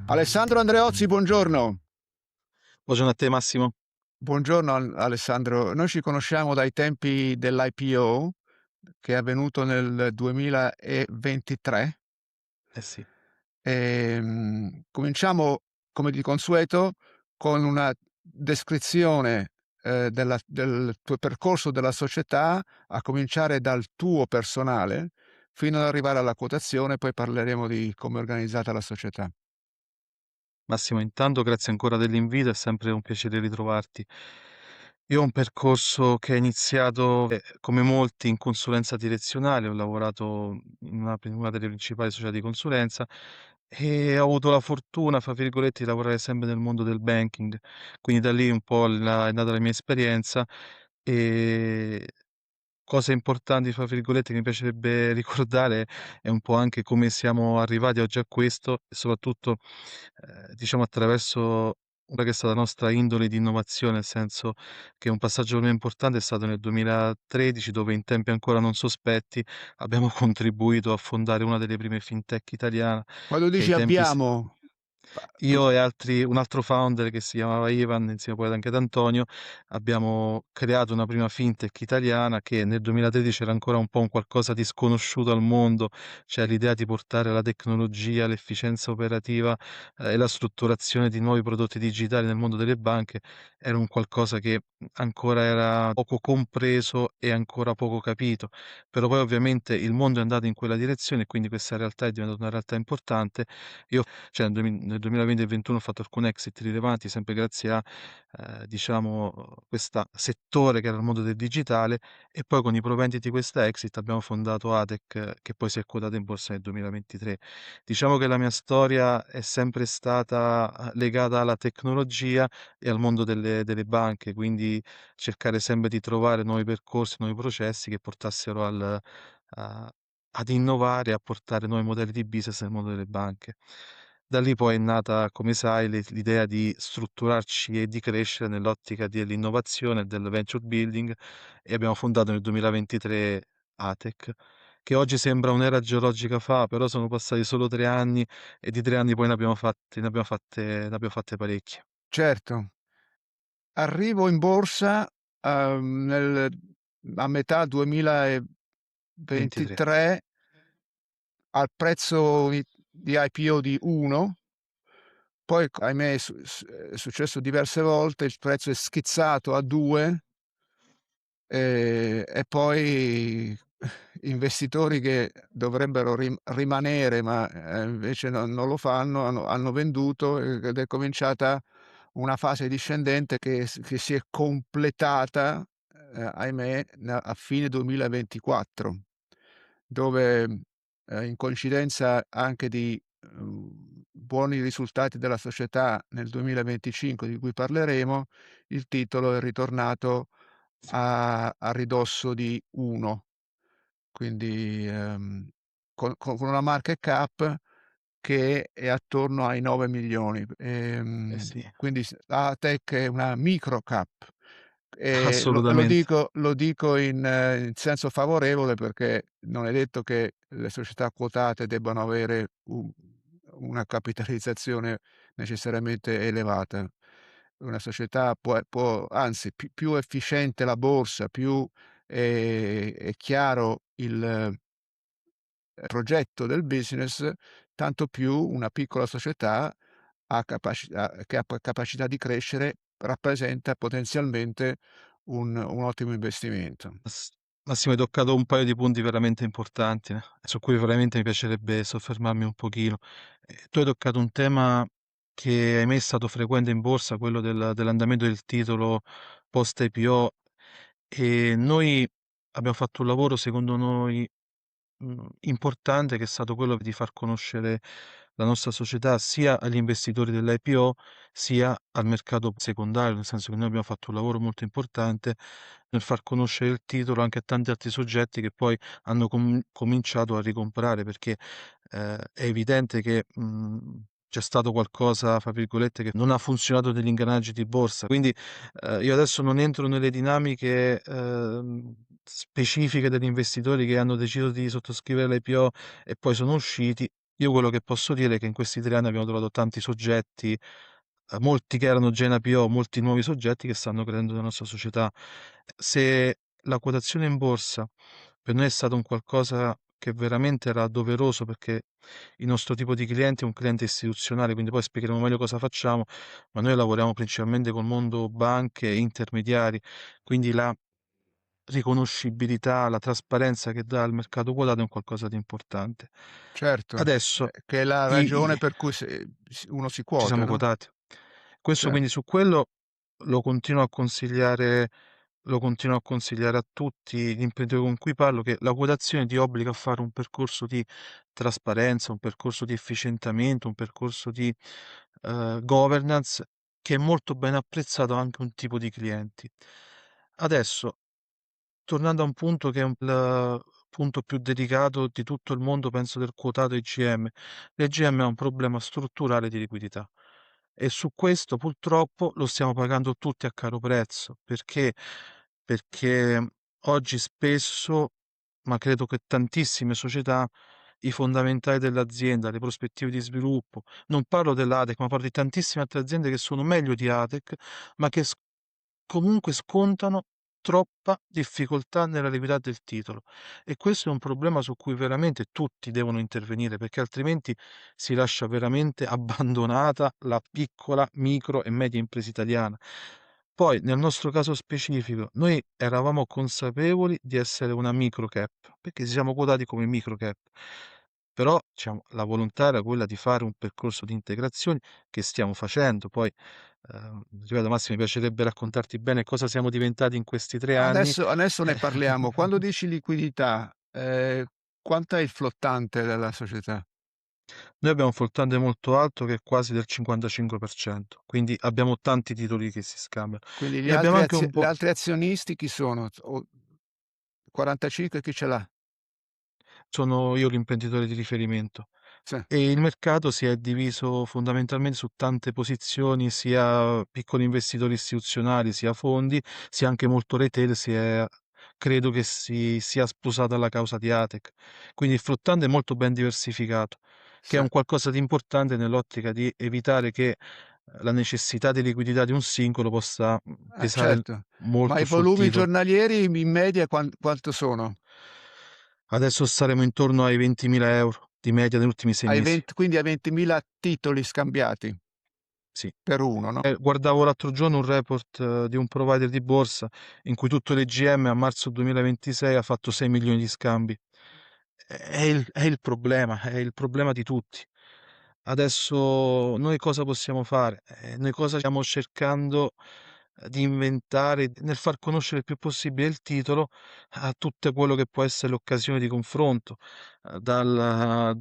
Alessandro Andreozzi, buongiorno. Buongiorno a te Massimo. Buongiorno Alessandro. Noi ci conosciamo dai tempi dell'IPO che è avvenuto nel 2023. Eh sì, Cominciamo come di consueto con una descrizione del tuo percorso della società, a cominciare dal tuo personale fino ad arrivare alla quotazione, poi parleremo di come è organizzata la società. Massimo, intanto grazie ancora dell'invito, è sempre un piacere ritrovarti. Io ho un percorso che è iniziato, come molti, in consulenza direzionale, ho lavorato in una delle principali società di consulenza e ho avuto la fortuna, fra virgolette, di lavorare sempre nel mondo del banking, quindi da lì un po' è nata la mia esperienza. E cose importanti, fra virgolette, che mi piacerebbe ricordare è un po' anche come siamo arrivati oggi a questo e soprattutto, diciamo attraverso quella che è stata la nostra indole di innovazione, nel senso che un passaggio per me importante è stato nel 2013, dove in tempi ancora non sospetti abbiamo contribuito a fondare una delle prime fintech italiana Quando che ai dici tempi si abbiamo, io e un altro founder che si chiamava Ivan, insieme poi anche ad Antonio, abbiamo creato una prima fintech italiana che nel 2013 era ancora un po' un qualcosa di sconosciuto al mondo, cioè l'idea di portare la tecnologia, l'efficienza operativa, e la strutturazione di nuovi prodotti digitali nel mondo delle banche era un qualcosa che ancora era poco compreso e ancora poco capito. Però poi ovviamente il mondo è andato in quella direzione e quindi questa realtà è diventata una realtà importante. Io cioè nel 2020 e 21 ho fatto alcuni exit rilevanti sempre grazie a, diciamo, questa settore che era il mondo del digitale e poi con i proventi di questa exit abbiamo fondato Atec, che poi si è quotata in borsa nel 2023. Diciamo che la mia storia è sempre stata, legata alla tecnologia e al mondo delle banche, quindi cercare sempre di trovare nuovi percorsi, nuovi processi che portassero a ad innovare e a portare nuovi modelli di business nel mondo delle banche. Da lì poi è nata, come sai, l'idea di strutturarci e di crescere nell'ottica dell'innovazione e del venture building e abbiamo fondato nel 2023 Atec, che oggi sembra un'era geologica fa, però sono passati solo 3 anni e di 3 anni poi ne abbiamo fatte parecchie. certo. Arrivo in borsa, nel a metà 23. 2023 al prezzo di IPO di 1, poi ahimè è successo diverse volte, il prezzo è schizzato a 2, e poi investitori che dovrebbero rimanere, ma invece non lo fanno, hanno venduto, ed è cominciata una fase discendente che si è completata, ahimè, a fine 2024, dove, in coincidenza anche di buoni risultati della società nel 2025, di cui parleremo, il titolo è ritornato a ridosso di 1, quindi con una market cap che è attorno ai 9 milioni. Eh sì, Quindi Atec è una micro cap. E lo assolutamente. dico in senso favorevole, perché non è detto che le società quotate debbano avere una capitalizzazione necessariamente elevata. Una società può anzi, più efficiente la borsa, più è chiaro il progetto del business, tanto più una piccola società che ha capacità di crescere, rappresenta potenzialmente un ottimo investimento. Mass Massimo, hai toccato un paio di punti veramente importanti, su cui veramente mi piacerebbe soffermarmi un pochino. Tu hai toccato un tema che ahimè è stato frequente in borsa, quello dell'andamento del titolo post IPO, e noi abbiamo fatto un lavoro secondo noi importante, che è stato quello di far conoscere la nostra società sia agli investitori dell'IPO, sia al mercato secondario, nel senso che noi abbiamo fatto un lavoro molto importante nel far conoscere il titolo anche a tanti altri soggetti che poi hanno cominciato a ricomprare, perché è evidente che c'è stato qualcosa, fra virgolette, che non ha funzionato negli ingranaggi di borsa. Quindi io adesso non entro nelle dinamiche specifiche degli investitori che hanno deciso di sottoscrivere l'IPO e poi sono usciti. Io quello che posso dire è che in questi 3 anni abbiamo trovato tanti soggetti, molti che erano già in IPO, molti nuovi soggetti che stanno credendo nella nostra società. Se la quotazione in borsa per noi è stato un qualcosa che veramente era doveroso, perché il nostro tipo di cliente è un cliente istituzionale, quindi poi spiegheremo meglio cosa facciamo, ma noi lavoriamo principalmente col mondo banche e intermediari, quindi la riconoscibilità, la trasparenza che dà il mercato quotato è un qualcosa di importante. Certo, Adesso che è la ragione i per cui uno si ci quota, siamo no? quotati. Questo Cer quindi su quello lo continuo a consigliare a tutti gli imprenditori con cui parlo, che la quotazione ti obbliga a fare un percorso di trasparenza, un percorso di efficientamento, un percorso di governance che è molto ben apprezzato anche un tipo di clienti. Adesso, tornando a un punto che è il punto più delicato di tutto il mondo, penso del quotato EGM. L'EGM ha un problema strutturale di liquidità e su questo purtroppo lo stiamo pagando tutti a caro prezzo. Perché oggi spesso, ma credo che tantissime società, i fondamentali dell'azienda, le prospettive di sviluppo, non parlo dell'ATEC, ma parlo di tantissime altre aziende che sono meglio di ATEC, ma che comunque scontano troppa difficoltà nella liquidità del titolo, e questo è un problema su cui veramente tutti devono intervenire, perché altrimenti si lascia veramente abbandonata la piccola, micro e media impresa italiana. Poi, nel nostro caso specifico, noi eravamo consapevoli di essere una micro cap, perché ci siamo quotati come micro cap, però diciamo, la volontà era quella di fare un percorso di integrazione che stiamo facendo. Poi, ripeto, Massimo, mi piacerebbe raccontarti bene cosa siamo diventati in questi 3 anni. adesso ne parliamo. Quando dici liquidità, quant'è il flottante della società? Noi abbiamo un flottante molto alto che è quasi del 55%, quindi abbiamo tanti titoli che si scambiano Quindi e abbiamo anche un gli po'. altri azionisti chi sono? 45 chi ce l'ha? Sono io l'imprenditore di riferimento. Sì, E il mercato si è diviso fondamentalmente su tante posizioni, sia piccoli investitori istituzionali, sia fondi, sia anche molto retail, credo che si sia sposata alla causa di Atec. Quindi il flottante è molto ben diversificato, che è sì. un qualcosa di importante nell'ottica di evitare che la necessità di liquidità di un singolo possa pesare Certo. Ma molto i sul volumi titolo. giornalieri in media quanto sono? Adesso saremo intorno ai 20.000 € di media negli ultimi 6 mesi. Quindi hai 20.000 titoli scambiati Sì. per uno, no? Guardavo l'altro giorno un report di un provider di borsa in cui tutto l'EGM a marzo 2026 ha fatto 6 milioni di scambi. È il problema di tutti. Adesso noi cosa possiamo fare? Noi cosa stiamo cercando di inventare nel far conoscere il più possibile il titolo a tutto quello che può essere l'occasione di confronto, dal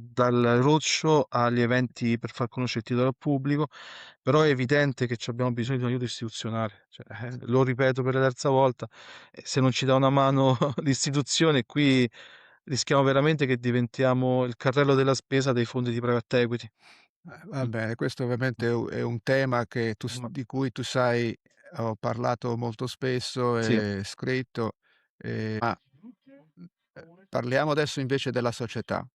roadshow agli eventi per far conoscere il titolo al pubblico, però è evidente che abbiamo bisogno di un aiuto istituzionale, cioè, lo ripeto per la terza volta, se non ci dà una mano l'istituzione qui rischiamo veramente che diventiamo il carrello della spesa dei fondi di private equity. Va Mh, bene, questo mh, ovviamente è un tema che ma di cui tu sai, ho parlato molto spesso sì, e scritto, ma parliamo adesso invece della società.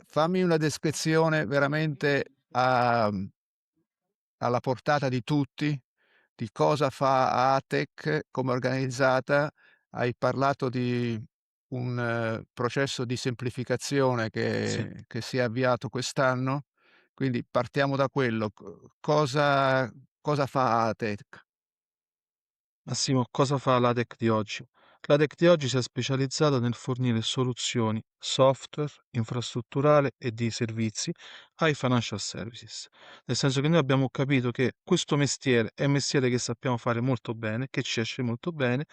Fammi una descrizione veramente alla portata di tutti, di cosa fa ATEC, come è organizzata. Hai parlato di un processo di semplificazione sì. che si è avviato quest'anno, quindi partiamo da quello. Cosa fa ATEC? Massimo, cosa fa l'ATEC di oggi? L'ATEC di oggi si è specializzata nel fornire soluzioni software, infrastrutturale e di servizi ai financial services. Nel senso che noi abbiamo capito che questo mestiere è un mestiere che sappiamo fare molto bene, che ci esce molto bene,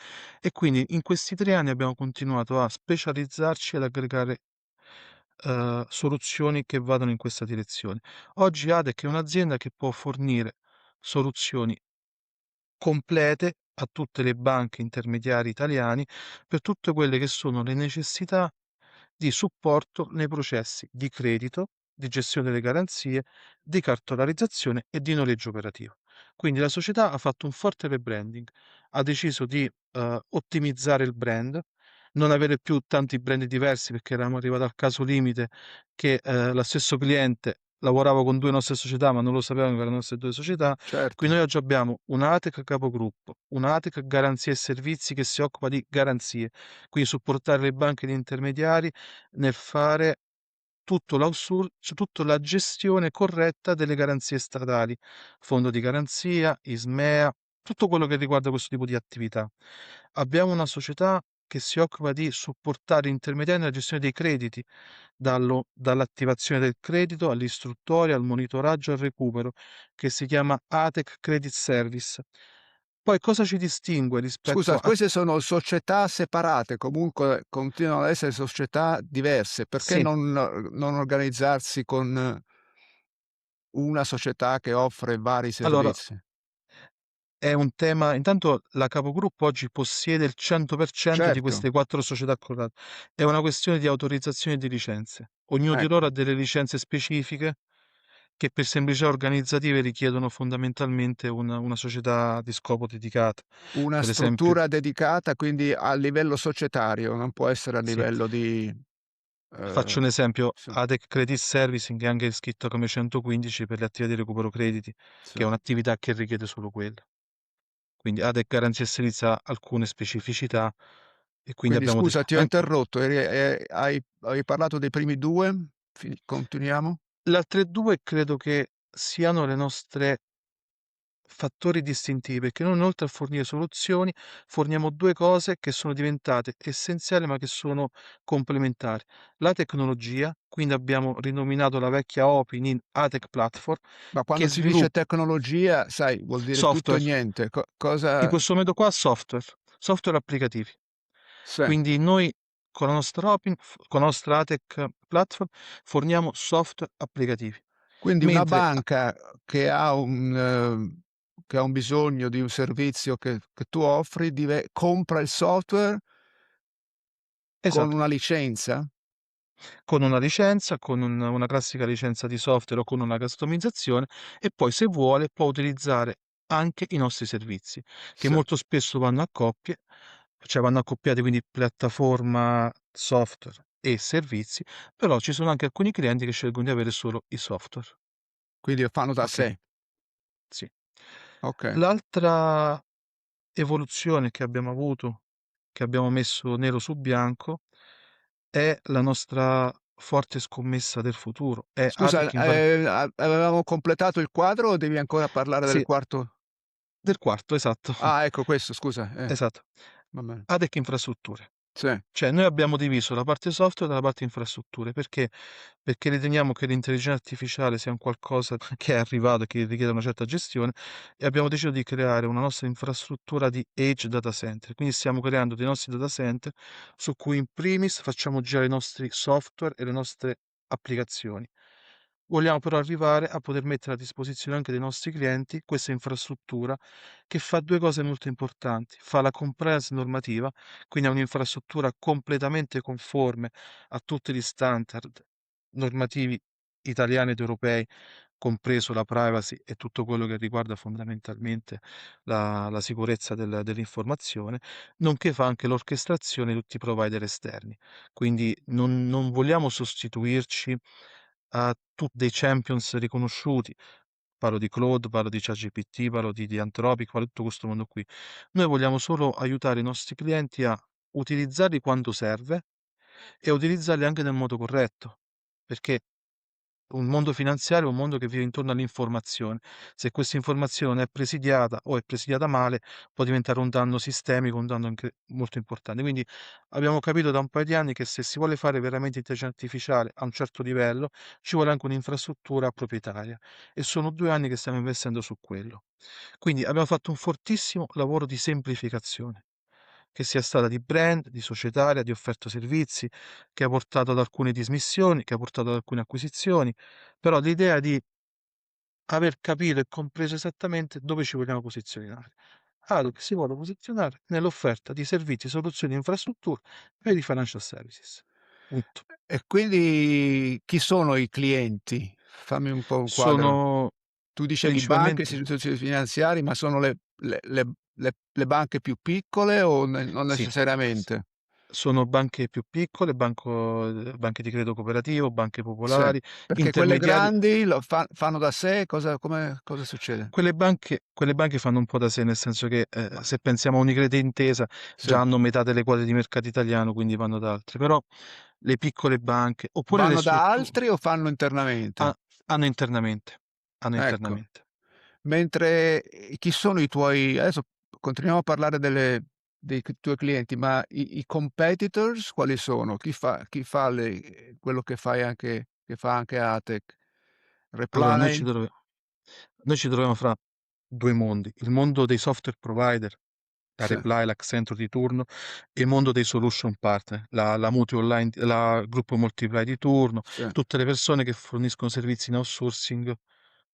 e quindi in questi 3 anni abbiamo continuato a specializzarci ed aggregare soluzioni che vadano in questa direzione. Oggi ATEC è un'azienda che può fornire soluzioni complete a tutte le banche intermediari italiani per tutte quelle che sono le necessità di supporto nei processi di credito, di gestione delle garanzie, di cartolarizzazione e di noleggio operativo. Quindi la società ha fatto un forte rebranding, ha deciso di ottimizzare il brand, non avere più tanti brand diversi, perché eravamo arrivati al caso limite che, lo stesso cliente lavorava con 2 nostre società, ma non lo sapevano che erano le nostre 2 società. Quindi certo. noi oggi abbiamo un'Atec capogruppo, un'Atec garanzie e servizi che si occupa di garanzie, quindi supportare le banche e gli intermediari nel fare tutto cioè tutta la gestione corretta delle garanzie statali, fondo di garanzia, Ismea, tutto quello che riguarda questo tipo di attività. Abbiamo una società che si occupa di supportare intermediari nella gestione dei crediti, dall'attivazione del credito all'istruttoria, al monitoraggio e al recupero, che si chiama ATEC Credit Service. Poi cosa ci distingue rispetto Scusa, a... queste sono società separate, comunque continuano ad essere società diverse, perché Sì, non organizzarsi con una società che offre vari allora servizi? è un tema, intanto la capogruppo oggi possiede il 100% di Certo, queste 4 società quotate. È una questione di autorizzazione e di licenze. Ognuno di loro ecco, ha delle licenze specifiche che per semplicità organizzative richiedono fondamentalmente una società di scopo dedicata. una Per esempio, struttura dedicata, quindi a livello societario, non può essere a sì, livello di faccio ehm, un esempio, sì, ATEC Credit Servicing è anche iscritto come 115 per le attività di recupero crediti, sì. che è un'attività che richiede solo quella. Quindi ATEC Garanzia e Servizi ha alcune specificità e quindi Quindi abbiamo scusa, ti ho an interrotto, hai parlato dei primi 2? Continuiamo? le altre 2 credo che siano le nostre fattori distintivi, perché noi oltre a fornire soluzioni, forniamo 2 cose che sono diventate essenziali, ma che sono complementari. La tecnologia, quindi abbiamo rinominato la vecchia Opin in ATEC Platform, Ma che quando si dice sviluppa tecnologia, sai, vuol dire tutto e software. niente. In Cosa questo metodo qua software applicativi. sì. Quindi noi con la nostra con la nostra ATEC Platform forniamo software applicativi, Quindi una mentre banca che ha un bisogno di un servizio che tu offri compra il software con esatto, una licenza? con una licenza, con una classica licenza di software o con una customizzazione e poi se vuole può utilizzare anche i nostri servizi, che Sì. molto spesso vanno a coppie, cioè vanno accoppiati quindi piattaforma, software e servizi, però ci sono anche alcuni clienti che scelgono di avere solo i software. Quindi fanno da Okay, sé. sì. Okay. L'altra evoluzione che abbiamo avuto, che abbiamo messo nero su bianco, è la nostra forte scommessa del futuro, è Scusa, Atec Infra avevamo completato il quadro o devi ancora parlare del sì, quarto? del quarto, esatto, Ah, ecco questo, scusa, esatto. va bene. Atec Infrastrutture. Sì. Cioè noi abbiamo diviso la parte software dalla parte infrastrutture, perché? Perché riteniamo che l'intelligenza artificiale sia un qualcosa che è arrivato e che richiede una certa gestione e abbiamo deciso di creare una nostra infrastruttura di edge data center. Quindi stiamo creando dei nostri data center su cui in primis facciamo girare i nostri software e le nostre applicazioni. Vogliamo però arrivare a poter mettere a disposizione anche dei nostri clienti questa infrastruttura che fa 2 cose molto importanti: fa la compliance normativa, quindi è un'infrastruttura completamente conforme a tutti gli standard normativi italiani ed europei, compreso la privacy e tutto quello che riguarda fondamentalmente la sicurezza dell'informazione, nonché fa anche l'orchestrazione di tutti i provider esterni. Quindi non vogliamo sostituirci a dei champions riconosciuti. Parlo di Claude, parlo di ChatGPT, parlo di Anthropic, parlo di tutto questo mondo qui. Noi vogliamo solo aiutare i nostri clienti a utilizzarli quando serve e a utilizzarli anche nel modo corretto, perché un mondo finanziario è un mondo che vive intorno all'informazione. Se questa informazione è presidiata o è presidiata male, può diventare un danno sistemico, un danno anche molto importante. Quindi abbiamo capito da un paio di anni che se si vuole fare veramente intelligenza artificiale a un certo livello, ci vuole anche un'infrastruttura proprietaria e sono 2 anni che stiamo investendo su quello. Quindi abbiamo fatto un fortissimo lavoro di semplificazione, che sia stata di brand, di societaria, di offerta servizi, che ha portato ad alcune dismissioni, che ha portato ad alcune acquisizioni, però l'idea di aver capito e compreso esattamente dove ci vogliamo posizionare. Adoc si vuole posizionare nell'offerta di servizi, soluzioni e infrastrutture per i financial services. Punto. E quindi chi sono i clienti? Fammi un po' un quadro. Sono Tu dicevi banche, principalmente, istituzioni finanziarie, ma sono le banche più piccole o non sì, necessariamente? sono banche più piccole, banche di credito cooperativo, banche Sì, popolari, perché quelle intermediari. grandi lo fanno da sé, cosa succede? Quelle banche fanno un po' da sé, nel senso che se pensiamo a Unicredit e Intesa Sì. già hanno metà delle quote di mercato italiano, quindi vanno da altre. Però le piccole banche, oppure le Vanno da strutture, altri o fanno internamente? ha- hanno internamente. Hanno Ecco. internamente. Mentre chi sono i tuoi adesso continuiamo a parlare tuoi clienti, ma i competitors quali sono? Chi fa quello che fa anche Atec? Allora, Reply? noi ci troviamo fra due mondi: il mondo dei software provider, la Sì, Reply, l'Accenture di turno, e il mondo dei solution partner, la Mutual Online, la Gruppo Multiply di turno, sì. tutte le persone che forniscono servizi in outsourcing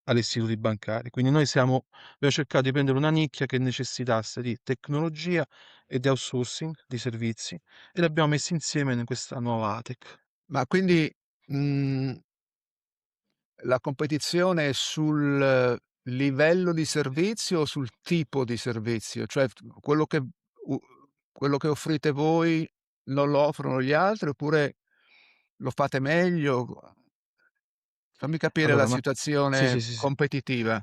agli istituti bancari. Quindi abbiamo cercato di prendere una nicchia che necessitasse di tecnologia e di outsourcing di servizi e li abbiamo messi insieme in questa nuova ATEC. Ma quindi, mhmm la competizione è sul livello di servizio o sul tipo di servizio? Cioè u quello che offrite voi non lo offrono gli altri oppure lo fate meglio? Fammi capire la Allora, sì, situazione sì, sì, sì. competitiva.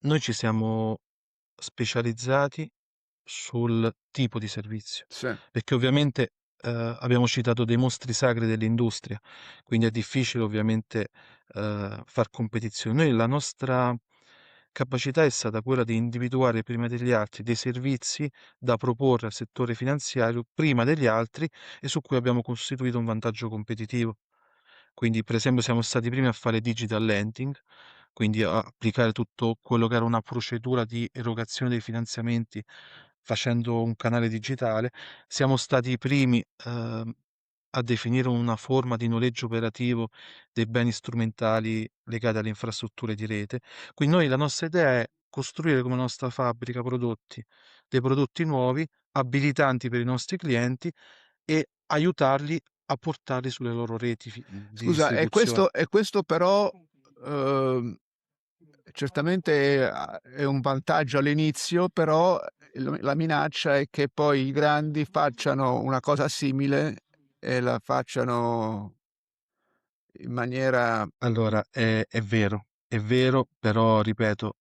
Noi ci siamo specializzati sul tipo di servizio, Sì, perché ovviamente abbiamo citato dei mostri sacri dell'industria, quindi è difficile ovviamente far competizione. Noi la nostra capacità è stata quella di individuare prima degli altri dei servizi da proporre al settore finanziario prima degli altri e su cui abbiamo costituito un vantaggio competitivo. Quindi, per esempio, siamo stati i primi a fare digital lending, quindi a applicare tutto quello che era una procedura di erogazione dei finanziamenti facendo un canale digitale. Siamo stati i primi, a definire una forma di noleggio operativo dei beni strumentali legati alle infrastrutture di rete. Quindi la nostra idea è costruire come nostra fabbrica dei prodotti nuovi, abilitanti per i nostri clienti e aiutarli a portarli sulle loro reti di scusa, distribuzione. e questo però, uhm, certamente è un vantaggio all'inizio, però la minaccia è che poi i grandi facciano una cosa simile e la facciano in maniera Allora, è vero, però ripeto,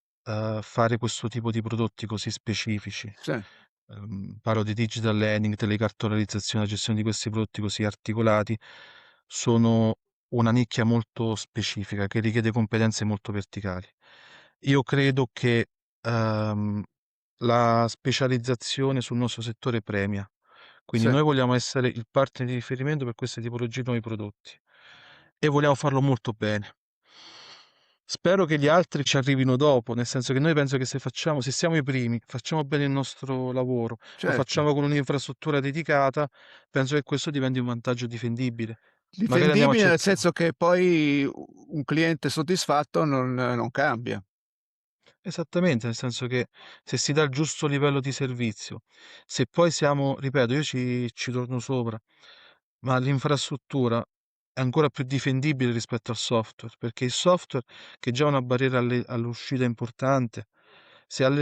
fare questo tipo di prodotti così specifici, sì, parlo di digital lending, telecartolarizzazione, la gestione di questi prodotti così articolati, sono una nicchia molto specifica che richiede competenze molto verticali. Io credo che la specializzazione sul nostro settore premia, quindi sì. noi vogliamo essere il partner di riferimento per queste tipologie di nuovi prodotti e vogliamo farlo molto bene. Spero che gli altri ci arrivino dopo, nel senso che noi penso che se siamo i primi, facciamo bene il nostro lavoro, lo Certo. facciamo con un'infrastruttura dedicata, penso che questo diventi un vantaggio difendibile. Magari andiamo a Difendibile nel cercare. senso che poi un cliente soddisfatto non cambia. Esattamente, nel senso che se si dà il giusto livello di servizio, se poi siamo, ripeto, io ci torno sopra, ma l'infrastruttura è ancora più difendibile rispetto al software, perché il software, che è già una barriera all'uscita importante, se al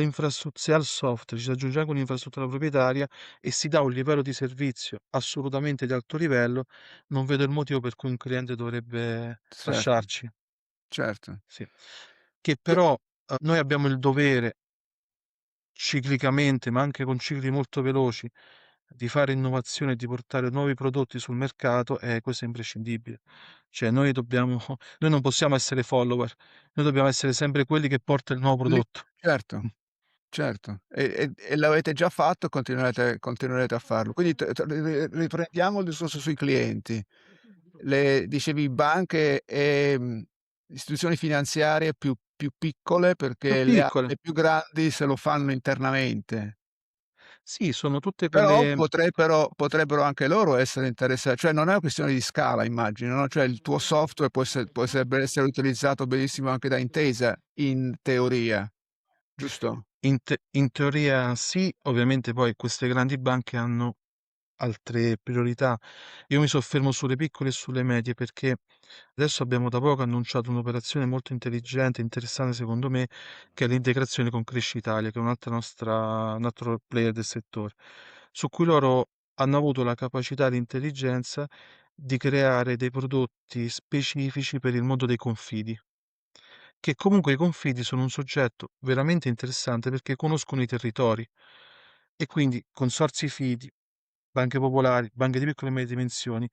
software ci si aggiunge anche un'infrastruttura proprietaria e si dà un livello di servizio assolutamente di alto livello, non vedo il motivo per cui un cliente dovrebbe Certo, lasciarci. certo. Sì. Che Tu però noi abbiamo il dovere ciclicamente, ma anche con cicli molto veloci, di fare innovazione e di portare nuovi prodotti sul mercato, e questo è imprescindibile. Cioè, noi non possiamo essere follower, noi dobbiamo essere sempre quelli che porta il nuovo lì prodotto. certo, certo. E l'avete già fatto e continuerete a farlo. Quindi riprendiamo il discorso sui clienti. Le dicevi banche e, istituzioni finanziarie più piccole Più perché piccole. le più grandi se lo fanno internamente. Sì, sono tutte Però quelle. potrebbero anche loro essere cioè non è una questione di scala immagino, no, cioè il tuo software potrebbe essere utilizzato benissimo anche da Intesa in teoria, giusto? In teoria sì, ovviamente poi queste grandi banche hanno altre priorità. Io mi soffermo sulle piccole e sulle medie perché adesso abbiamo da poco annunciato un'operazione molto intelligente, interessante secondo me, che è l'integrazione con Cresci Italia, che è un altro player del settore, su cui loro hanno avuto la capacità e l'intelligenza di creare dei prodotti specifici per il mondo dei confidi, che comunque i confidi sono un soggetto veramente interessante perché conoscono i territori e quindi consorzi fidi, banche popolari, banche di piccole e medie dimensioni,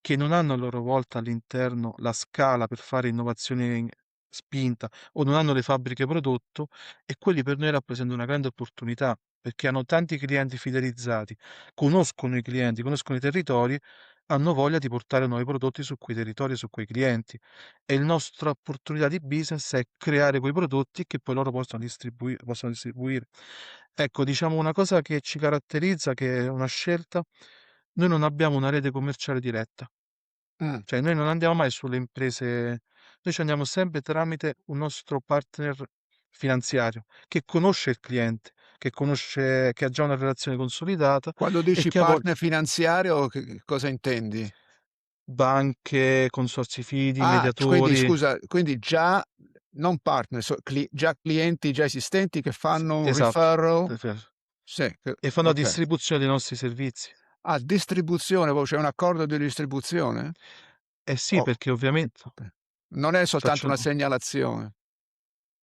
che non hanno a loro volta all'interno la scala per fare innovazione spinta o non hanno le fabbriche prodotto, e quelli per noi rappresentano una grande opportunità perché hanno tanti clienti fidelizzati, conoscono i clienti, conoscono i territori, hanno voglia di portare nuovi prodotti su quei territori e su quei clienti. E il nostra opportunità di business è creare quei prodotti che poi loro possono distribuire. Ecco, diciamo una cosa che ci caratterizza, che è una scelta: noi non abbiamo una rete commerciale diretta, Mh. cioè noi non andiamo mai sulle imprese, noi ci andiamo sempre tramite un nostro partner finanziario che conosce il cliente, che ha già una relazione consolidata Quando e dici che ha voglia. partner finanziario che cosa intendi? Banche, consorzi fidi, Ah, c quindi mediatori, scusa, quindi già non partner, già clienti già esistenti che fanno un esatto, referral, sì, e fanno la okay. distribuzione dei nostri servizi. Ah, distribuzione, c'è un accordo di distribuzione? Eh sì, Oh, perché ovviamente okay. Non è ti soltanto faccio una segnalazione.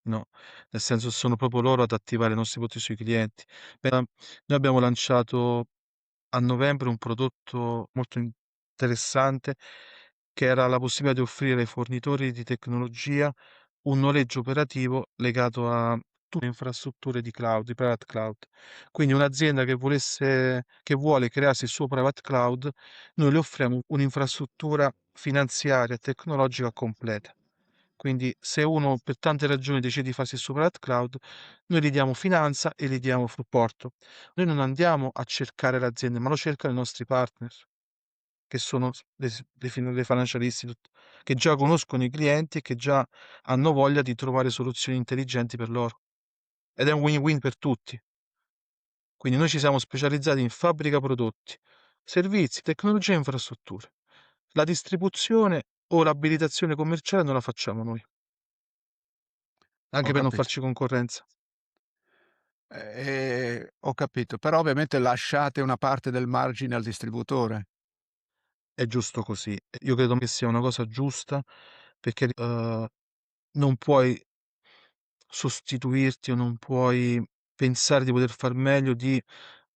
no, nel senso sono proprio loro ad attivare i nostri prodotti sui clienti. Noi abbiamo lanciato a novembre un prodotto molto interessante, che era la possibilità di offrire ai fornitori di tecnologia un noleggio operativo legato a tutte le infrastrutture di cloud, di private cloud. Quindi un'azienda che vuole crearsi il suo private cloud, noi le offriamo un'infrastruttura finanziaria e tecnologica completa. Quindi se uno per tante ragioni decide di farsi il suo private cloud, noi gli diamo finanza e gli diamo supporto. Noi non andiamo a cercare le aziende, ma lo cercano i nostri partner, che sono le financial institute, che già conoscono i clienti e che già hanno voglia di trovare soluzioni intelligenti per loro. Ed è un win-win per tutti. Quindi noi ci siamo specializzati in fabbrica prodotti, servizi, tecnologia e infrastrutture. La distribuzione o l'abilitazione commerciale non la facciamo noi, Ho anche per non capito. farci concorrenza. Ho capito, però ovviamente lasciate una parte del margine al distributore. È giusto così. Io credo che sia una cosa giusta perché non puoi sostituirti o non puoi pensare di poter far meglio di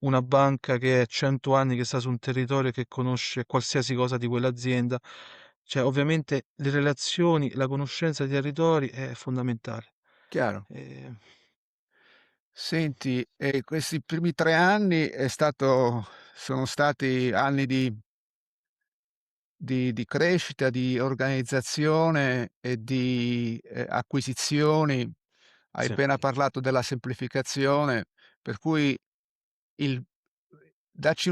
una banca che è 100 anni che sta su un territorio e che conosce qualsiasi cosa di quell'azienda. Cioè, ovviamente le relazioni, la conoscenza dei territori è fondamentale. Chiaro. Ehm, Senti, questi primi 3 anni sono stati anni di crescita, di organizzazione e di, acquisizioni. Hai sì. appena parlato della semplificazione, per cui il dacci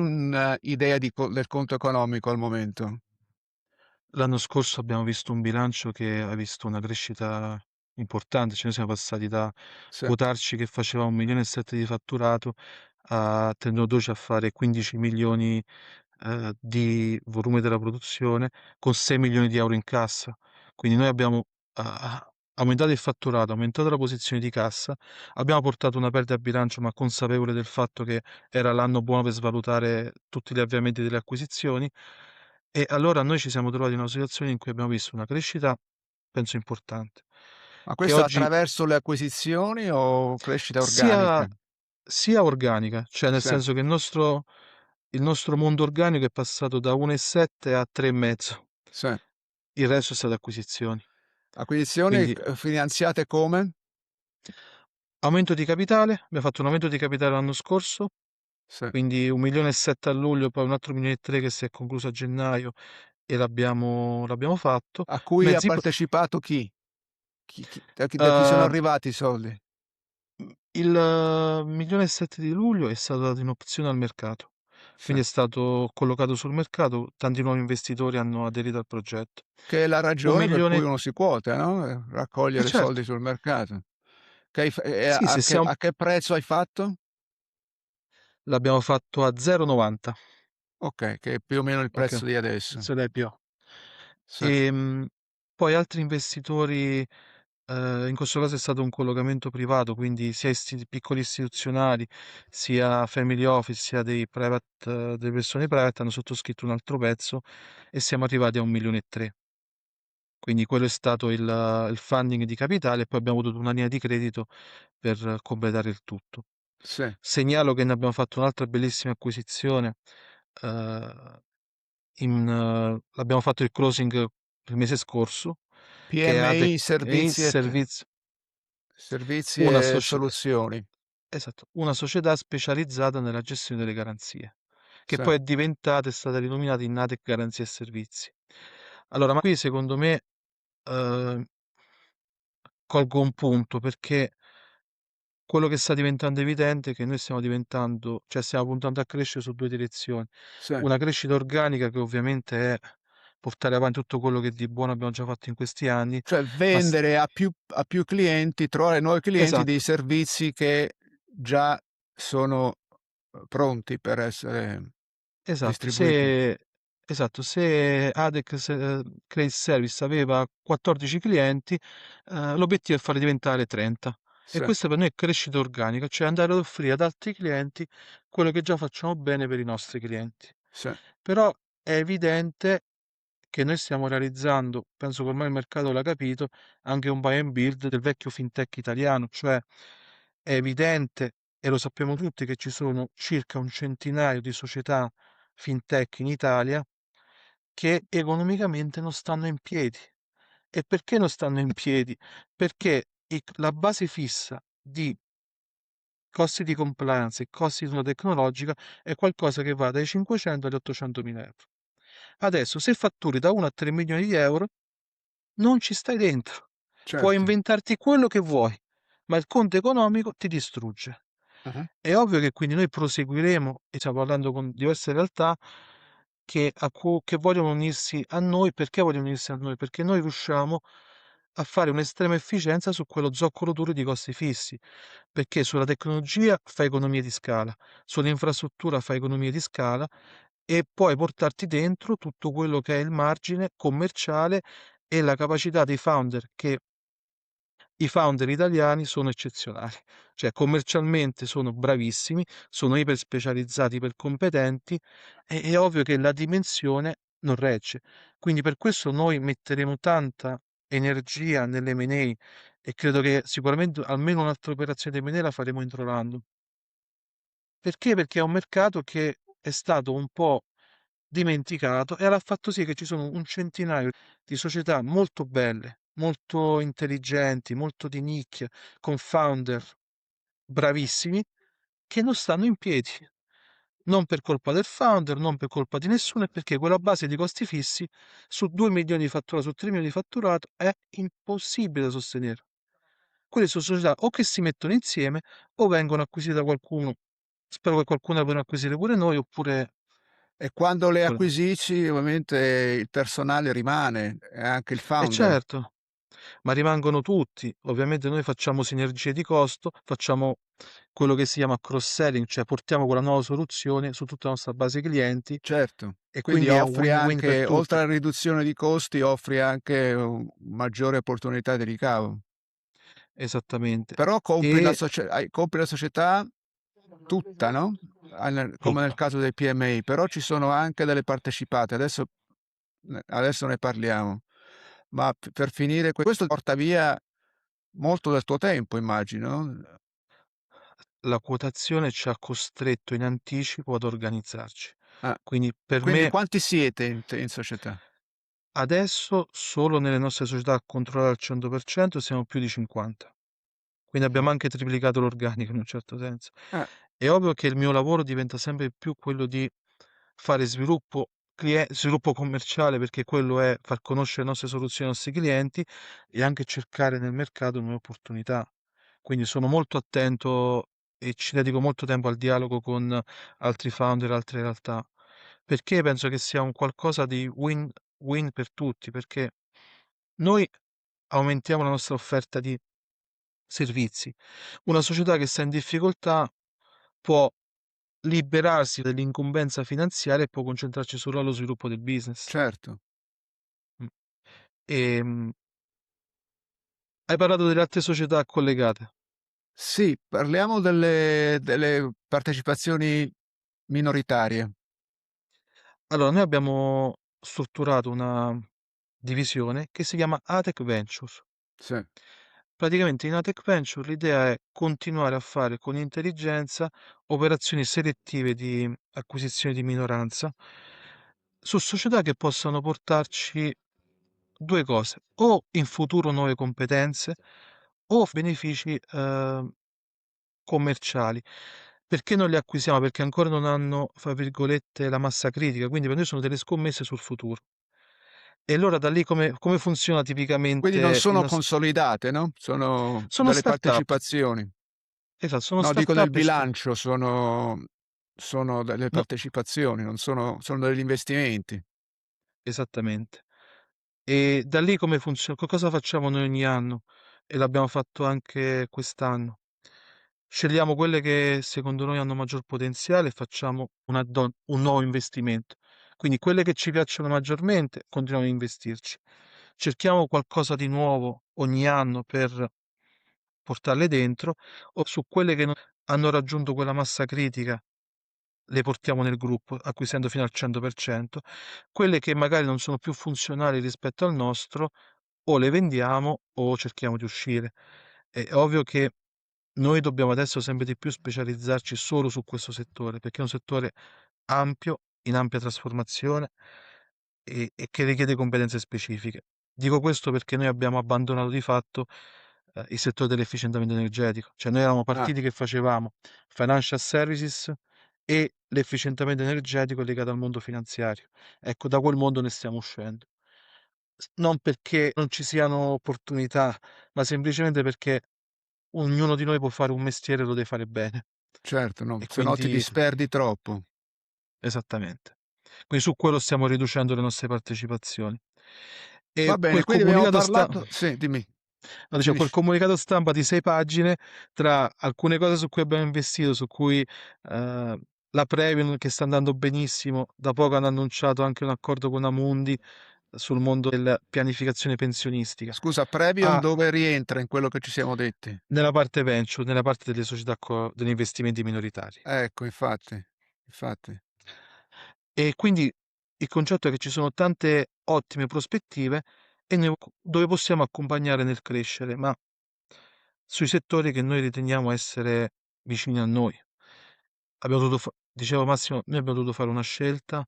idea del conto economico al momento. L'anno scorso abbiamo visto un bilancio che ha visto una crescita importante, cioè noi siamo passati da Sì, quotarci che faceva 1.700.000 di fatturato a Tecnodoce a fare 15 milioni di volume della produzione con 6 milioni di euro in cassa. Quindi noi abbiamo aumentato il fatturato, aumentato la posizione di cassa, abbiamo portato una perdita a bilancio ma consapevole del fatto che era l'anno buono per svalutare tutti gli avviamenti delle acquisizioni, e allora noi ci siamo trovati in una situazione in cui abbiamo visto una crescita, penso importante, ma che questo oggi attraverso le acquisizioni o crescita sia organica? sia organica, cioè nel Sì, senso che il nostro mondo organico è passato da 1,7 a 3,5. sì. Il resto è stato acquisizioni. Acquisizioni Quindi finanziate come? aumento di capitale, abbiamo fatto un aumento di capitale l'anno scorso, Sì. quindi 1.700.000 a luglio, poi un altro 1.300.000 che si è concluso a gennaio e l'abbiamo fatto. A cui ha Mezzi, partecipato chi? Da chi sono uh, arrivati i soldi? il 1.700.000 di luglio è stato dato in opzione al mercato, Sì. quindi è stato collocato sul mercato, tanti nuovi investitori hanno aderito al progetto. Che è la Un ragione per cui milione, uno si quota, no, raccogliere certo, soldi sul mercato. Che hai f sì, se siamo, a che prezzo hai fatto? l'abbiamo fatto a 0,90. Okay, che è più o meno il Ok, prezzo di adesso. se l'hai più. Sì, Ehm, Poi altri investitori In questo caso è stato un collocamento privato, quindi sia piccoli istituzionali, sia family office, sia delle persone private hanno sottoscritto un altro pezzo e siamo arrivati a 1.300.000. Quindi quello è stato il funding di capitale e poi abbiamo avuto una linea di credito per completare il tutto. Sì. Segnalo che ne abbiamo fatto un'altra bellissima acquisizione. eh, Abbiamo fatto il closing il mese scorso, che è PMI, ATEC servizi Servizi, servizi una, e soci- soluzioni. esatto, una società specializzata nella gestione delle garanzie, che Sì, poi è stata rinominata in ATEC Garanzie e Servizi. Allora, ma qui secondo me eh, colgo un punto perché quello che sta diventando evidente è che noi stiamo puntando a crescere su due direzioni. sì. Una crescita organica che ovviamente è portare avanti tutto quello che di buono abbiamo già fatto in questi anni, Cioè ma vendere a più clienti, trovare nuovi clienti dei esatto, servizi che già sono, pronti per essere esatto, distribuiti. se Credit Service aveva 14 clienti, l'obiettivo è farli diventare 30. E Sì, questa per noi è crescita organica, cioè andare ad offrire ad altri clienti quello che già facciamo bene per i nostri clienti. sì, Però è evidente che noi stiamo realizzando, penso che ormai il mercato l'ha capito, anche un buy and build del vecchio fintech italiano, cioè è evidente e lo sappiamo tutti che ci sono circa un centinaio di società fintech in Italia che economicamente non stanno in piedi. E perché non stanno in piedi? Perché la base fissa di costi di compliance e costi di una tecnologica è qualcosa che va dai 500 agli 800 mila euro. Adesso, se fatturi da 1 a 3 milioni di euro, non ci stai dentro. Puoi certo. inventarti quello che vuoi, ma il conto economico ti distrugge. Ah-ah. È ovvio che quindi noi proseguiremo, e stiamo parlando con diverse realtà che vogliono unirsi a noi. Perché vogliono unirsi a noi? Perché noi riusciamo a fare un'estrema efficienza su quello zoccolo duro di costi fissi, perché sulla tecnologia fai economie di scala, sull'infrastruttura fai economie di scala e puoi portarti dentro tutto quello che è il margine commerciale e la capacità dei founder, che i founder italiani sono eccezionali, cioè commercialmente sono bravissimi, sono iper specializzati, iper competenti, e è ovvio che la dimensione non regge. Quindi per questo noi metteremo tanta energia nell'M&A e credo che sicuramente almeno un'altra operazione di M&A la faremo entro l'anno. Perché? Perché è un mercato che è stato un po' dimenticato e ha fatto sì che ci sono un centinaio di società molto belle, molto intelligenti, molto di nicchia, con founder bravissimi, che non stanno in piedi. Non per colpa del founder, non per colpa di nessuno, è perché quella base di costi fissi su 2 milioni di fatturato, su 3 milioni di fatturato è impossibile da sostenere. Quelle sono società o che si mettono insieme o vengono acquisite da qualcuno. Spero che qualcuno la potrà acquisire pure noi, oppure... E quando le oppure no. acquisisci ovviamente il personale rimane e anche il E founder. certo, ma rimangono tutti. Ovviamente noi facciamo sinergie di costo, facciamo quello che si chiama cross-selling, cioè portiamo quella nuova soluzione su tutta la nostra base clienti Certo. e Quindi quindi è un offri win-win per anche, oltre tutti. alla riduzione di costi, offri anche maggiore opportunità di ricavo. Esattamente. Però E compri la società tutta, no? Come nel tutta. caso dei PMI, però ci sono anche delle partecipate. Adesso ne parliamo. Ma per finire, questo porta via molto del tuo tempo, immagino. La quotazione ci ha costretto in anticipo ad organizzarci. Ah, Quindi per quindi me quanti siete in società? adesso solo nelle nostre società a controllare al 100% siamo più di 50. Quindi Mhm. abbiamo anche triplicato l'organico in un certo senso. Eh, È ovvio che il mio lavoro diventa sempre più quello di fare sviluppo commerciale, perché quello è far conoscere le nostre soluzioni ai nostri clienti e anche cercare nel mercato nuove opportunità. Quindi sono molto attento e ci dedico molto tempo al dialogo con altri founder, altre realtà, perché penso che sia un qualcosa di win-win per tutti, perché noi aumentiamo la nostra offerta di servizi. Una società che sta in difficoltà può liberarsi dell'incombenza finanziaria e può concentrarci solo allo sviluppo del business. certo. Mm. E, Hai parlato delle altre società collegate. Sì, parliamo delle partecipazioni minoritarie. Allora, noi abbiamo strutturato una divisione che si chiama ATEC Venture. Sì. Praticamente in ATEC Venture l'idea è continuare a fare con intelligenza operazioni selettive di acquisizione di minoranza su società che possano portarci due cose, o in futuro nuove competenze o benefici commerciali. Perché non li acquisiamo? Perché ancora non hanno, fra virgolette, la massa critica, quindi per noi sono delle scommesse sul futuro. E allora da lì come funziona Quindi non tipicamente il sono nostro... consolidate, no, sono Sono delle start-up, partecipazioni. esatto, sono No, dico nel start-up bilancio sono delle no, partecipazioni, non sono degli investimenti. esattamente. E da lì come funziona? Cosa facciamo noi ogni anno? E l'abbiamo fatto anche quest'anno. Scegliamo quelle che secondo noi hanno maggior potenziale e facciamo un nuovo investimento. Quindi quelle che ci piacciono maggiormente, continuiamo a investirci. Cerchiamo qualcosa di nuovo ogni anno per portarle dentro, o su quelle che hanno raggiunto quella massa critica, le portiamo nel gruppo, acquisendo fino al 100%. Quelle che magari non sono più funzionali rispetto al nostro, o le vendiamo o cerchiamo di uscire. È ovvio che noi dobbiamo adesso sempre di più specializzarci solo su questo settore, perché è un settore ampio, in ampia trasformazione e che richiede competenze specifiche. Dico questo perché noi abbiamo abbandonato di fatto il settore dell'efficientamento energetico, cioè noi eravamo Ah, partiti che facevamo financial services e l'efficientamento energetico legato al mondo finanziario. Ecco, da quel mondo ne stiamo uscendo. Non perché non ci siano opportunità, ma semplicemente perché ognuno di noi può fare un mestiere e lo deve fare bene. certo, no, E se no ti quindi, disperdi troppo. esattamente. Quindi su quello stiamo riducendo le nostre partecipazioni. E Va bene, quel quindi abbiamo comunicato stampa, parlato sì, dimmi, no, diciamo, quel finisci. comunicato stampa di 6 pagine tra alcune cose su cui abbiamo investito, su cui la Previn che sta andando benissimo, da poco hanno annunciato anche un accordo con Amundi sul mondo della pianificazione pensionistica. Scusa, Previon Ah, dove rientra in quello che ci siamo detti? nella parte venture, nella parte delle società degli investimenti minoritari. Ecco, infatti. E quindi il concetto è che ci sono tante ottime prospettive e dove possiamo accompagnare nel crescere, ma sui settori che noi riteniamo essere vicini a noi. Dicevo Massimo, noi abbiamo dovuto fare una scelta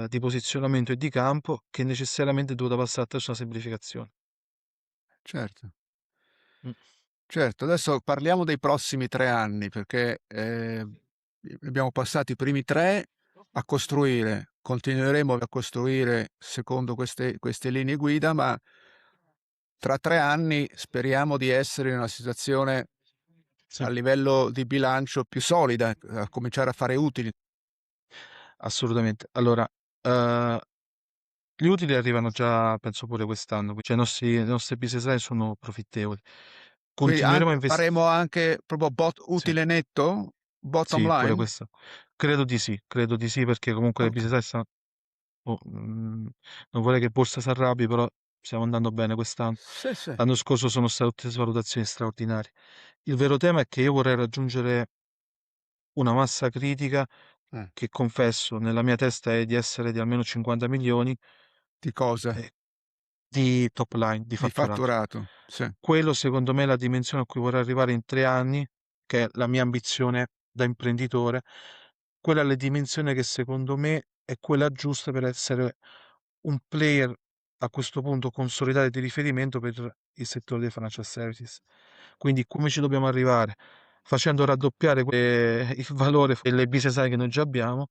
di posizionamento e di campo che necessariamente è dovuta passare attraverso una semplificazione. Certo. Mm. Certo, adesso parliamo dei prossimi 3 anni perché, abbiamo passato i primi 3 a costruire, continueremo a costruire secondo queste linee guida, ma tra 3 anni speriamo di essere in una situazione Sì, a livello di bilancio più solida, a cominciare a fare utili. assolutamente. Allora, eh, gli utili arrivano già, penso pure quest'anno, cioè le nostre business line sono profittevoli. Quindi Continueremo a faremo investire. anche proprio Sì, utile netto? Bottom sì, pure line? questo. Credo di sì, perché comunque le Ok, business line stanno... oh, non vorrei che Borsa si arrabbi, però stiamo andando bene quest'anno. sì, sì. L'anno scorso sono state tutte valutazioni straordinarie. Il vero tema è che io vorrei raggiungere una massa critica Eh, che confesso nella mia testa è di essere di almeno 50 milioni di cosa? eh, di top line, di Di fatturato. fatturato, sì, Quello secondo me è la dimensione a cui vorrei arrivare in 3 anni, che è la mia ambizione da imprenditore. Quella è la dimensione che secondo me è quella giusta per essere un player a questo punto consolidato di riferimento per il settore dei financial services. Quindi come ci dobbiamo arrivare? Facendo raddoppiare il valore delle business line che noi già abbiamo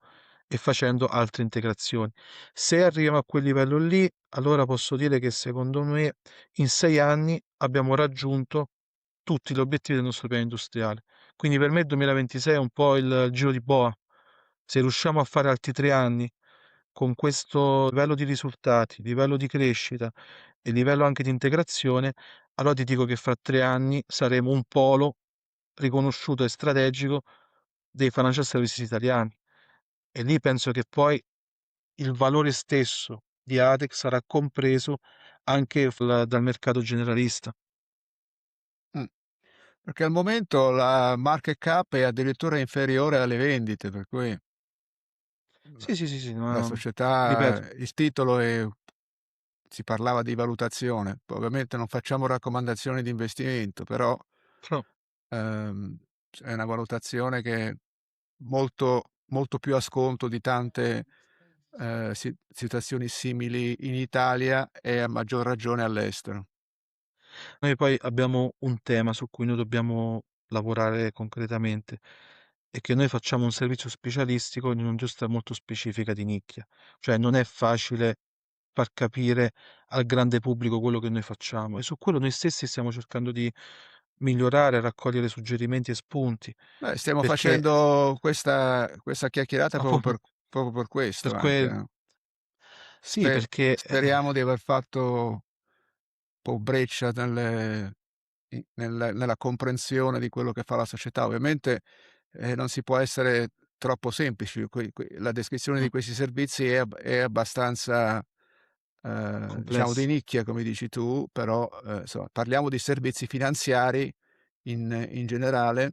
e facendo altre integrazioni. Se arriviamo a quel livello lì, allora posso dire che secondo me in 6 anni abbiamo raggiunto tutti gli obiettivi del nostro piano industriale. Quindi per me il 2026 è un po' il giro di boa. Se riusciamo a fare altri 3 anni con questo livello di risultati, livello di crescita e livello anche di integrazione, allora ti dico che fra 3 anni saremo un polo riconosciuto e strategico dei financial services italiani. E lì penso che poi il valore stesso di Atex sarà compreso anche dal mercato generalista. perché al momento la market cap è addirittura inferiore alle vendite, per cui Sì, sì, sì, sì, la ma ripeto, società, il titolo è, si parlava di valutazione. Poi ovviamente non facciamo raccomandazioni di investimento, però però ehm, è una valutazione che è molto più a sconto di tante situazioni simili in Italia e a maggior ragione all'estero. noi poi abbiamo un tema su cui noi dobbiamo lavorare concretamente, è che noi facciamo un servizio specialistico in un'industria molto specifica di nicchia, cioè non è facile far capire al grande pubblico quello che noi facciamo e su quello noi stessi stiamo cercando di migliorare, raccogliere suggerimenti e spunti, Beh, stiamo perché facendo questa chiacchierata appunto proprio per questo per anche, quel no? sì, perché Speriamo di aver fatto un po' breccia nella comprensione di quello che fa la società. Ovviamente non si può essere troppo semplici. La descrizione di mh, questi servizi è abbastanza, diciamo, di complessi. nicchia, come dici tu, però insomma, parliamo di servizi finanziari in generale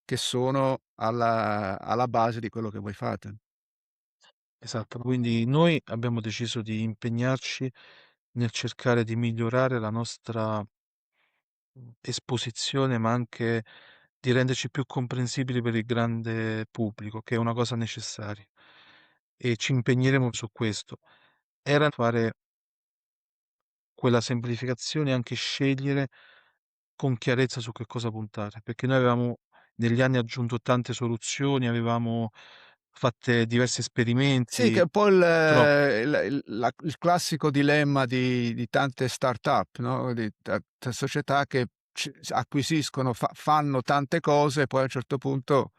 che sono alla base di quello che voi fate. Esatto, quindi noi abbiamo deciso di impegnarci nel cercare di migliorare la nostra, esposizione, ma anche di renderci più comprensibili per il grande pubblico, che è una cosa necessaria. E ci impegneremo su questo. Era fare quella semplificazione e anche scegliere con chiarezza su che cosa puntare, perché noi avevamo negli anni aggiunto tante soluzioni, avevamo fatte diversi Sì, che esperimenti, è un po' però il classico dilemma di tante start-up, no? Società che acquisiscono, fanno tante cose, e poi a un certo punto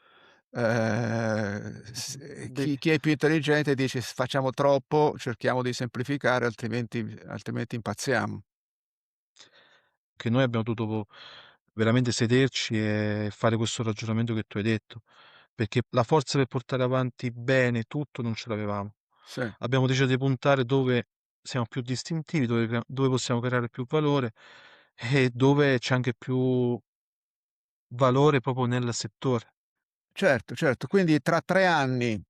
de chi è più intelligente dice facciamo troppo, cerchiamo di semplificare, altrimenti impazziamo. che noi abbiamo dovuto veramente sederci e fare questo ragionamento che tu hai detto, perché la forza per portare avanti bene tutto non ce l'avevamo. Sì. Abbiamo deciso di puntare dove siamo più distintivi, dove possiamo creare più valore e dove c'è anche più valore proprio nel settore. Certo, certo. Quindi tra 3 anni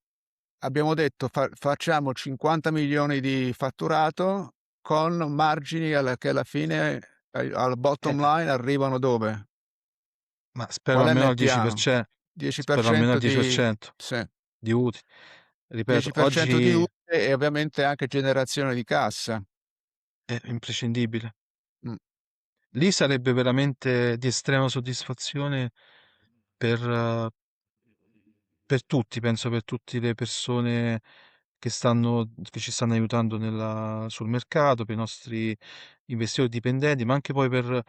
abbiamo detto facciamo 50 milioni di fatturato con margini che alla fine al Eh, bottom line arrivano dove? ma spero Quale almeno al mettiamo? 10%, spero almeno al 10% di 10% sì, di utili. Ripeto, 10% di oggi utile e ovviamente anche generazione di cassa. è imprescindibile. Mh. Lì sarebbe veramente di estrema soddisfazione per per tutti, penso per tutte le persone che ci stanno aiutando sul mercato, per i nostri investitori dipendenti, ma anche poi per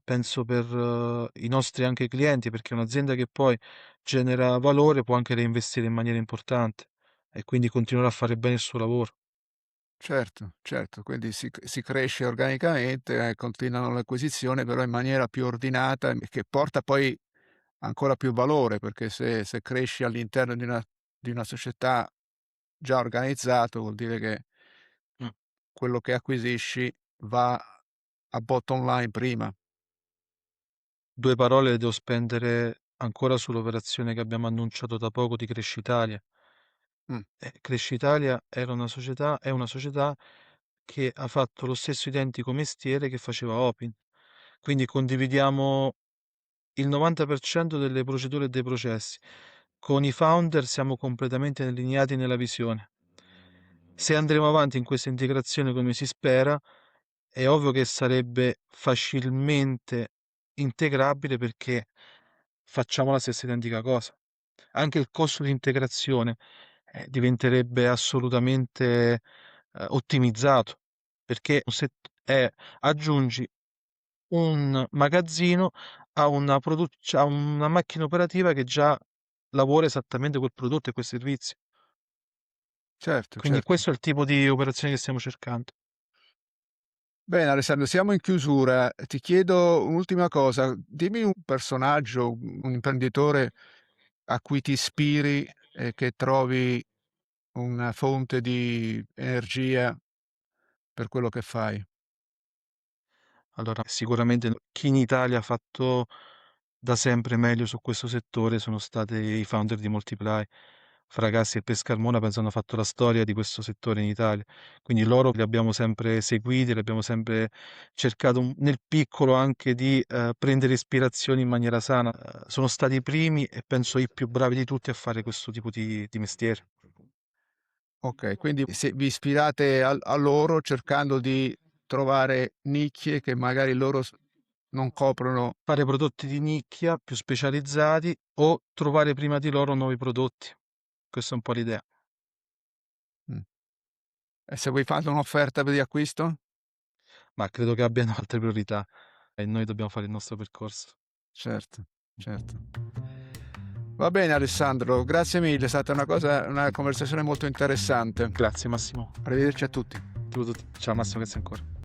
penso per i nostri anche clienti, perché un'azienda che poi genera valore può anche reinvestire in maniera importante e quindi continuerà a fare bene il suo lavoro. Certo, certo, quindi si cresce organicamente, continuano le acquisizioni, però in maniera più ordinata, che porta poi ancora più valore, perché se cresci all'interno di una società già organizzato, vuol dire che Mh. quello che acquisisci va a bottom line prima. 2 parole le devo spendere ancora sull'operazione che abbiamo annunciato da poco di Crescitalia. Mh, Crescitalia è una società che ha fatto lo stesso identico mestiere che faceva Opin. Quindi condividiamo il 90% delle procedure e dei processi. Con i founder siamo completamente allineati nella visione. Se andremo avanti in questa integrazione come si spera, è ovvio che sarebbe facilmente integrabile perché facciamo la stessa identica cosa. Anche il costo di integrazione diventerebbe assolutamente ottimizzato perché se aggiungi un magazzino a una macchina operativa che già lavora esattamente quel prodotto e quel servizio. certo, Quindi certo. questo è il tipo di operazione che stiamo cercando. Bene Alessandro, siamo in chiusura. Ti chiedo un'ultima cosa. Dimmi un personaggio, un imprenditore a cui ti ispiri e che trovi una fonte di energia per quello che fai. Allora, sicuramente chi in Italia ha fatto da sempre meglio su questo settore sono stati i founder di Multiply. Fragassi e Pescarmona penso hanno fatto la storia di questo settore in Italia, quindi loro li abbiamo sempre seguiti, li abbiamo sempre cercato nel piccolo anche di prendere ispirazioni in maniera sana. Sono stati i primi e penso i più bravi di tutti a fare questo tipo di mestiere. Okay, quindi se vi ispirate a loro cercando di trovare nicchie che magari loro non coprono. Fare prodotti di nicchia più specializzati o trovare prima di loro nuovi prodotti. Questa è un po' l'idea. Mh. E se vi fanno un'offerta di acquisto? Ma credo che abbiano altre priorità e noi dobbiamo fare il nostro percorso. Certo, certo. Va bene Alessandro, grazie mille, è stata una conversazione molto interessante. Grazie Massimo. Arrivederci a tutti. Ciao Massimo, grazie ancora.